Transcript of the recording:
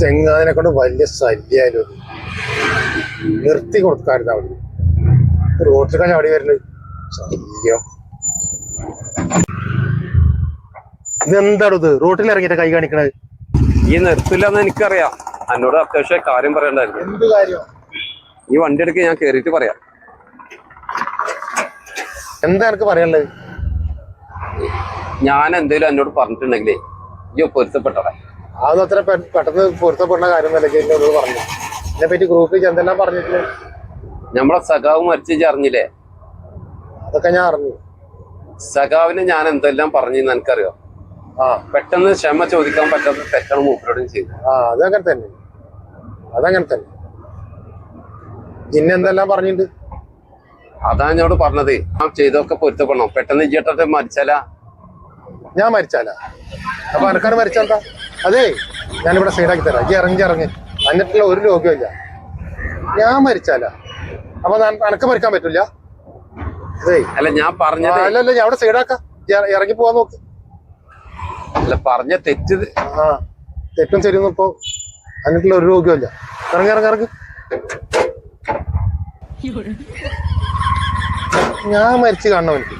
ചെങ്ങാതിനെ കൊണ്ട് വലിയ ശല്യായാലും നിർത്തി കൊടുക്കാറുണ്ട് അവിടെ റോട്ടിൽ ചാടി വരുന്നത് ശല്യം. ഇതെന്താണ് ഇത് റോട്ടിൽ ഇറങ്ങിയിട്ട് കൈ കാണിക്കണത്? ഈ നിർത്തില്ലെന്ന് എനിക്കറിയാം. എന്നോട് അത്യാവശ്യം കാര്യം പറയണ്ടായിരുന്നു. എന്ത് കാര്യം? ഈ വണ്ടി എടുക്ക്, ഞാൻ കേറിയിട്ട് പറയാം. എന്താ എനിക്ക് പറയാനുള്ളത്? ഞാൻ എന്തേലും എന്നോട് പറഞ്ഞിട്ടുണ്ടെങ്കിലേ ഈ പൊരുത്തപ്പെട്ടതാ. അതൊന്നും അത്ര പെട്ടെന്ന് പൊരുത്തപ്പെടുന്ന കാര്യമൊന്നുമല്ല. എന്നോട് പറഞ്ഞു ഇതിനെ പറ്റി ഗ്രൂപ്പിൽ എന്തെല്ലാം പറഞ്ഞിട്ടില്ല. നമ്മളെ സഖാവ് മരിച്ചു അറിഞ്ഞില്ലേ? അതൊക്കെ ഞാൻ അറിഞ്ഞു. സഖാവിന് ഞാൻ എന്തെല്ലാം പറഞ്ഞെന്ന് എനിക്കറിയാം. പെട്ടെന്ന് ക്ഷമ ചോദിക്കാൻ പറ്റാത്ത തെറ്റാണ് മൂപ്പരോടും ചെയ്തു. അതങ്ങനെ തന്നെ, അതങ്ങനെ തന്നെ. എന്തെല്ലാം പറഞ്ഞിട്ടുണ്ട്? അതാ എന്നോട് പറഞ്ഞത്. ഞാൻ ചെയ്തൊക്കെ പൊരുത്തപ്പെടണം. പെട്ടെന്ന് ഇജ്ജേട്ടത്തെ മരിച്ചാലാ? ഞാൻ മരിച്ചാലാ? അപ്പൊ അനക്കാണ് മരിച്ചാൽ അതേ ഞാനിവിടെ സൈഡാക്കി തരാം. ഇറങ്ങി എന്നിട്ടുള്ള ഒരു രോഗമില്ല. ഞാൻ മരിച്ചാലാ? അപ്പൊ അനക്ക് മരിക്കാൻ പറ്റൂല? അതേ അല്ല, ഞാൻ പറഞ്ഞത് അല്ലല്ല, ഞാൻ അവിടെ സൈഡാക്കാം. ഇറങ്ങി പോവാൻ നോക്ക്. അല്ല, പറഞ്ഞ തെറ്റ്. തെറ്റും ശരിയൊന്നും ഇപ്പൊ എന്നിട്ടുള്ള ഒരു രോഗമില്ല. ഇറങ്ങി ഞാൻ മരിച്ചു കാണണം എനിക്ക്.